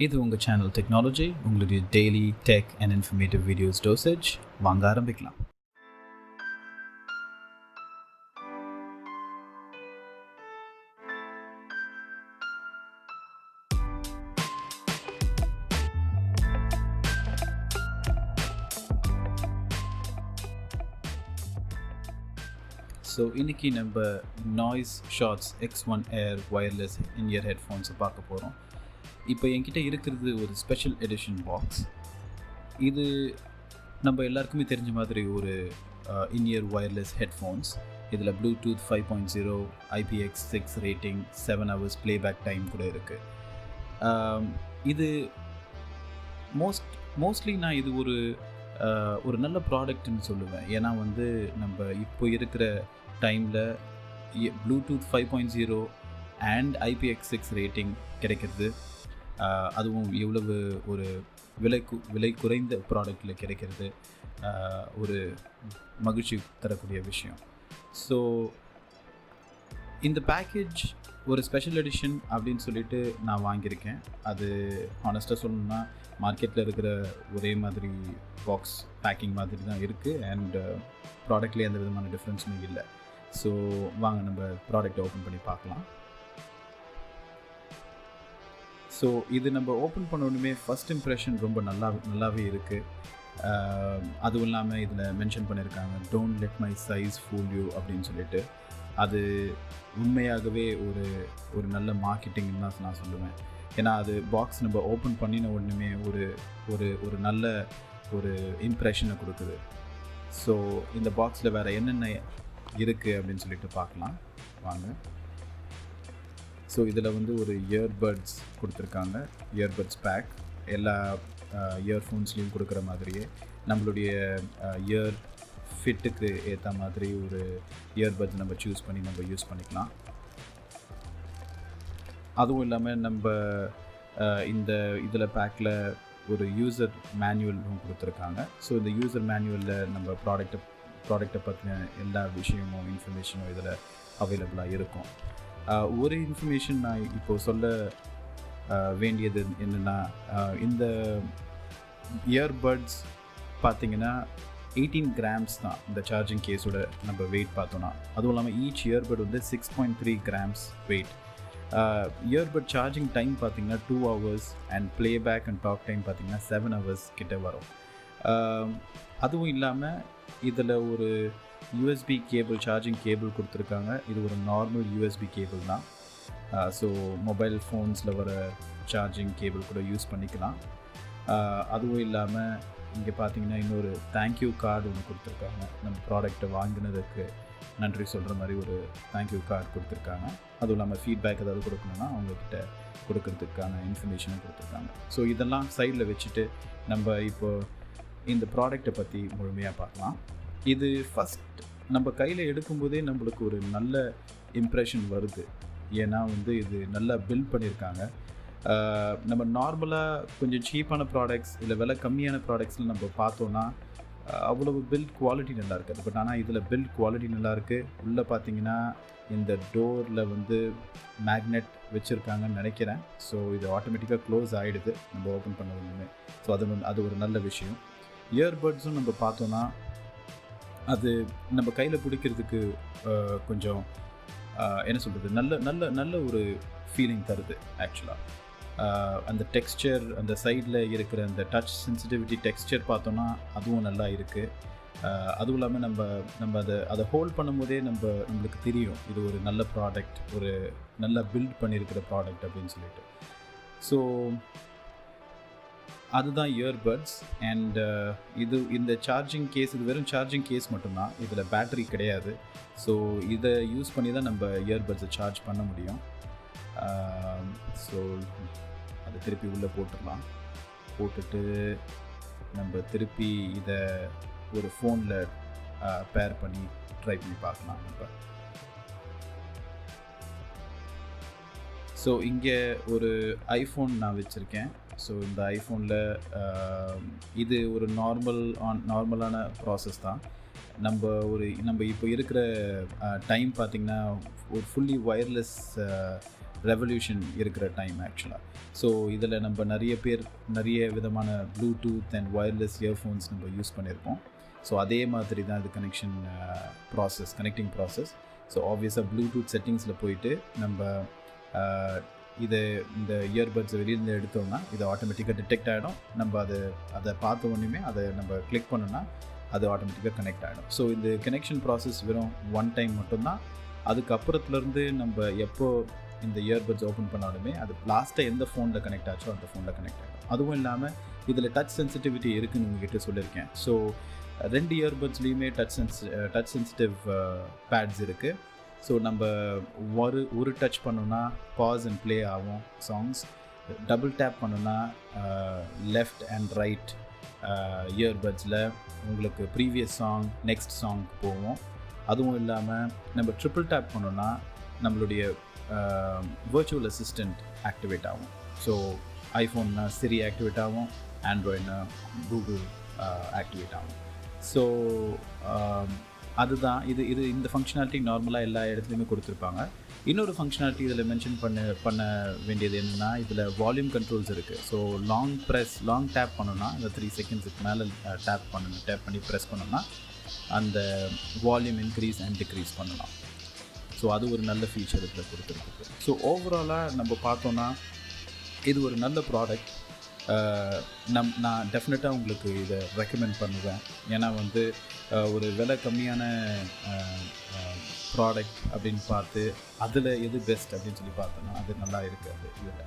இது உங்கள் channel technology, உங்களுடைய daily tech and informative videos dosage. வாங்க ஆரம்பிக்கலாம். ஸோ இன்றைக்கி நம்ம நாய்ஸ் ஷார்ட்ஸ் X1 ஏர் ஒயர்லெஸ் இன்இயர் ஹெட்ஃபோன்ஸை பார்க்க போகிறோம். இப்போ என்கிட்ட இருக்கிறது ஒரு ஸ்பெஷல் எடிஷன் பாக்ஸ். இது நம்ம எல்லாருக்குமே தெரிஞ்ச மாதிரி ஒரு இன்இயர் ஒயர்லெஸ் ஹெட்ஃபோன்ஸ். இதில் Bluetooth 5.0, IPX6 rating, 7 hours playback time கூட இருக்குது. இது மோஸ்ட்லி நான் இது ஒரு நல்ல ப்ராடக்ட்னு சொல்லுவேன். ஏன்னா வந்து நம்ம இப்போ இருக்கிற டைமில் ப்ளூடூத் 5.0 அண்ட் IPX6 ரேட்டிங் கிடைக்கிறது, அதுவும் எவ்வளவு ஒரு விலை குறைந்த ப்ராடக்டில் கிடைக்கிறது ஒரு மகிழ்ச்சி தரக்கூடிய விஷயம். ஸோ இந்த பேக்கேஜ் ஒரு ஸ்பெஷல் எடிஷன் அப்படின்னு சொல்லிட்டு நான் வாங்கியிருக்கேன். அது ஹானஸ்ட்டாக சொல்லணும்னா மார்க்கெட்டில் இருக்கிற ஒரே மாதிரி பாக்ஸ் பேக்கிங் மாதிரி தான் இருக்குது. அண்ட் ப்ராடக்ட்லேயே எந்த விதமான டிஃப்ரென்ஸுமே இல்லை. ஸோ வாங்க நம்ம ப்ராடக்டை ஓப்பன் பண்ணி பார்க்கலாம். ஸோ இது நம்ம ஓப்பன் பண்ண உடனே ஃபஸ்ட் இம்ப்ரெஷன் ரொம்ப நல்லாவே இருக்குது. அதுவும் இல்லாமல் இதில் மென்ஷன் பண்ணியிருக்காங்க, don't let my size pool you அப்படின்னு சொல்லிட்டு. அது உண்மையாகவே ஒரு நல்ல மார்க்கெட்டிங்னு தான் நான் சொல்லுவேன். ஏன்னா அது பாக்ஸ் நம்ம ஓப்பன் பண்ணின உடனே ஒரு நல்ல ஒரு இம்ப்ரெஷனை கொடுக்குது. ஸோ இந்த பாக்ஸில் வேறு என்னென்ன இருக்குது அப்படின்னு சொல்லிட்டு பார்க்கலாம் வாங்க. ஸோ இதில் வந்து ஒரு இயர்பட்ஸ் கொடுத்துருக்காங்க, இயர்பட்ஸ் பேக். எல்லா இயர்ஃபோன்ஸ்லேயும் கொடுக்குற மாதிரியே நம்மளுடைய இயர் ஃபிட்டுக்கு ஏற்ற மாதிரி ஒரு இயர்பட்ஸ் நம்ம சூஸ் பண்ணி நம்ம யூஸ் பண்ணிக்கலாம். அதுவும் இல்லாமல் நம்ம இந்த இதில் பேக்கில் ஒரு யூசர் மேனுவலும் கொடுத்துருக்காங்க. ஸோ இந்த யூசர் மேனுவலில் நம்ம ப்ராடக்டை பற்றின எல்லா விஷயமும் இன்ஃபர்மேஷனும் இதில் அவைலபிளாக இருக்கும். ஒரு இன்ஃபர்மேஷன் நான் இப்போது சொல்ல வேண்டியது என்னென்னா, இந்த இயர்பட்ஸ் பார்த்திங்கன்னா 18 grams தான் இந்த சார்ஜிங் கேஸோட நம்ம வெயிட் பார்த்தோன்னா. அதுவும் இல்லாமல் ஈச் இயர்பட் வந்து 6.3 grams weight. Earbud charging time பார்த்திங்கன்னா 2 hours and playback and talk time பார்த்திங்கன்னா 7 hours கிட்ட வரும். அதுவும் இல்லாமல் இதில் ஒரு USB கேபிள், சார்ஜிங் கேபிள் கொடுத்துருக்காங்க. இது ஒரு நார்மல் USB கேபிள் தான். ஸோ மொபைல் ஃபோன்ஸில் வர சார்ஜிங் கேபிள் கூட யூஸ் பண்ணிக்கலாம். அதுவும் இல்லாமல் இங்கே பார்த்தீங்கன்னா இன்னொரு தேங்க்யூ கார்டு ஒன்று கொடுத்துருக்காங்க. நம்ம ப்ராடக்டை வாங்கினதுக்கு நன்றி சொல்கிற மாதிரி ஒரு தேங்க்யூ கார்டு கொடுத்துருக்காங்க. அதுவும் இல்லாமல் ஃபீட்பேக் ஏதாவது கொடுக்கணுன்னா அவங்கக்கிட்ட கொடுக்கறதுக்கான இன்ஃபர்மேஷனும் கொடுத்துருக்காங்க. ஸோ இதெல்லாம் சைடில் வச்சுட்டு நம்ம இப்போது இந்த ப்ராடக்டை பற்றி முழுமையாக பார்க்கலாம். இது ஃபஸ்ட் நம்ம கையில் எடுக்கும்போதே நம்மளுக்கு ஒரு நல்ல இம்ப்ரெஷன் வருது. ஏன்னா வந்து இது நல்லா பில்ட் பண்ணியிருக்காங்க. நம்ம நார்மலாக கொஞ்சம் சீப்பான ப்ராடக்ட்ஸ் இல்லை விலை கம்மியான ப்ராடக்ட்ஸில் நம்ம பார்த்தோன்னா அவ்வளவு பில்ட் குவாலிட்டி நல்லா இருக்காது. பட் ஆனால் இதில் பில்ட் குவாலிட்டி நல்லாயிருக்கு. உள்ளே பார்த்தீங்கன்னா இந்த டோரில் வந்து மேக்னெட் வச்சுருக்காங்கன்னு நினைக்கிறேன். ஸோ இது ஆட்டோமேட்டிக்காக க்ளோஸ் ஆகிடுது நம்ம ஓப்பன் பண்ண உடனே. ஸோ அது ஒரு நல்ல விஷயம். இயர்பட்ஸும் நம்ம பார்த்தோன்னா அது நம்ம கையில் பிடிக்கிறதுக்கு கொஞ்சம் என்ன சொல்கிறது, நல்ல ஒரு ஃபீலிங் தருது ஆக்சுவலாக. அந்த டெக்ஸ்சர், அந்த சைடில் இருக்கிற அந்த டச் சென்சிட்டிவிட்டி டெக்ஸ்சர் பார்த்தோன்னா அதுவும் நல்லா இருக்குது. அதுவும் இல்லாமல் நம்ம அதை ஹோல்ட் பண்ணும்போதே நம்மளுக்கு தெரியும் இது ஒரு நல்ல ப்ராடக்ட், ஒரு நல்லா பில்ட் பண்ணியிருக்கிற ப்ராடக்ட் அப்படின்னு சொல்லிட்டு. ஸோ அதுதான் இயர்பட்ஸ். அண்ட் இந்த சார்ஜிங் கேஸ், இது வெறும் சார்ஜிங் கேஸ் மட்டும்தான், இதில் பேட்டரி கிடையாது. ஸோ இதை யூஸ் பண்ணி தான் நம்ம இயர்பட்ஸை சார்ஜ் பண்ண முடியும். ஸோ அதை திருப்பி உள்ளே போட்டுட்டு நம்ம திருப்பி இதை ஒரு ஃபோனில் பேர் பண்ணி ட்ரை பண்ணி பார்க்கலாம் நம்ம. ஸோ இங்கே ஒரு ஐஃபோன் நான் வச்சுருக்கேன். ஸோ இந்த ஐஃபோனில் இது ஒரு நார்மலான ப்ராசஸ் தான். நம்ம இப்போ இருக்கிற டைம் பார்த்திங்கன்னா ஒரு ஃபுல்லி ஒயர்லெஸ் ரெவல்யூஷன் இருக்கிற டைம் ஆக்சுவலாக. ஸோ இதில் நம்ம நிறைய விதமான ப்ளூடூத் அண்ட் ஒயர்லெஸ் இயர்ஃபோன்ஸ் நம்ம யூஸ் பண்ணியிருப்போம். ஸோ அதே மாதிரி தான் இது கனெக்டிங் ப்ராசஸ். ஸோ ஆப்வியஸாக ப்ளூடூத் செட்டிங்ஸில் போயிட்டு நம்ம இந்த இயர்பட்ஸை வெளியிலேருந்து எடுத்தோம்னா இது ஆட்டோமேட்டிக்காக டிடெக்ட் ஆகிடும். நம்ம அதை பார்த்த உடனே அதை நம்ம கிளிக் பண்ணோன்னா அது ஆட்டோமேட்டிக்காக கனெக்ட் ஆகிடும். ஸோ இந்த கனெக்ஷன் ப்ராசஸ் வெறும் ஒன் டைம் மட்டும்தான். அதுக்கப்புறத்துலேருந்து நம்ம எப்போ இந்த இயர்பட்ஸ் ஓப்பன் பண்ணாலுமே அது லாஸ்ட்டாக எந்த ஃபோனில் கனெக்ட் ஆச்சோ அந்த ஃபோனில் கனெக்ட் ஆகிடும். அதுவும் இல்லாமல் இதில் டச் சென்சிட்டிவிட்டி இருக்குதுன்னு உங்ககிட்ட சொல்லியிருக்கேன். ஸோ 2 இயர்பட்ஸ்லேயுமே டச் சென்சிட்டிவ் பேட்ஸ் இருக்குது. ஸோ நம்ம ஒரு டச் பண்ணோன்னா பாஸ் அண்ட் ப்ளே ஆகும் சாங்ஸ். டபுள் டேப் பண்ணோன்னா லெஃப்ட் அண்ட் ரைட் இயர்பட்ஸில் உங்களுக்கு ப்ரீவியஸ் சாங் நெக்ஸ்ட் சாங்க்கு போவோம். அதுவும் இல்லாமல் நம்ம ட்ரிபிள் டேப் பண்ணோன்னா நம்மளுடைய வர்ச்சுவல் அசிஸ்டண்ட் ஆக்டிவேட் ஆகும். ஸோ ஐஃபோன்னா சிரி ஆக்டிவேட் ஆகும், ஆண்ட்ராய்ட்னா கூகுள் ஆக்டிவேட் ஆகும். ஸோ அதுதான் இது இந்த ஃபங்க்ஷனாலிட்டி நார்மலாக எல்லா இடத்துலையுமே கொடுத்துருப்பாங்க. இன்னொரு ஃபங்க்ஷனாலிட்டி இதில் மென்ஷன் பண்ண வேண்டியது என்னென்னா, இதில் வால்யூம் கண்ட்ரோல்ஸ் இருக்குது. ஸோ லாங் டேப் பண்ணோன்னா அந்த 3 செகண்ட்ஸுக்கு மேலே டேப் பண்ணி ப்ரெஸ் பண்ணோன்னா அந்த வால்யூம் இன்க்ரீஸ் அண்ட் டிக்ரீஸ் பண்ணலாம். ஸோ அது ஒரு நல்ல ஃபீச்சர் இதில் கொடுத்துருக்கு. ஸோ ஓவராலாக நம்ம பார்த்தோன்னா இது ஒரு நல்ல ப்ராடக்ட். நான் டெஃபினட்டாக உங்களுக்கு இதை ரெக்கமெண்ட் பண்ணுவேன். ஏன்னா ஒரு விலை கம்மியான ப்ராடக்ட் அப்படின்னு பார்த்து அதில் எது பெஸ்ட் அப்படின்னு சொல்லி பார்த்தோன்னா அது நல்லா இருக்காது இதில்.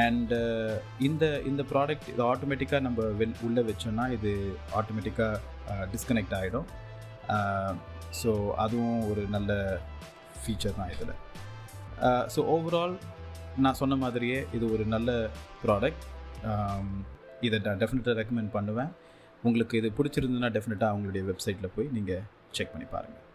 அண்டு இந்த ப்ராடக்ட் இது ஆட்டோமேட்டிக்காக நம்ம உள்ளே வச்சோன்னா இது ஆட்டோமேட்டிக்காக டிஸ்கனெக்ட் ஆகிடும். ஸோ அதுவும் ஒரு நல்ல ஃபீச்சர் தான் இதில். ஸோ ஓவரால் நான் சொன்ன மாதிரியே இது ஒரு நல்ல ப்ராடக்ட். இதை நான் டெஃபினட்டாக ரெக்கமெண்ட் பண்ணுவேன். உங்களுக்கு இது பிடிச்சிருந்ததுன்னா டெஃபினட்டாக அவங்களுடைய வெப்சைட்டில் போய் நீங்கள் செக் பண்ணி பாருங்கள்.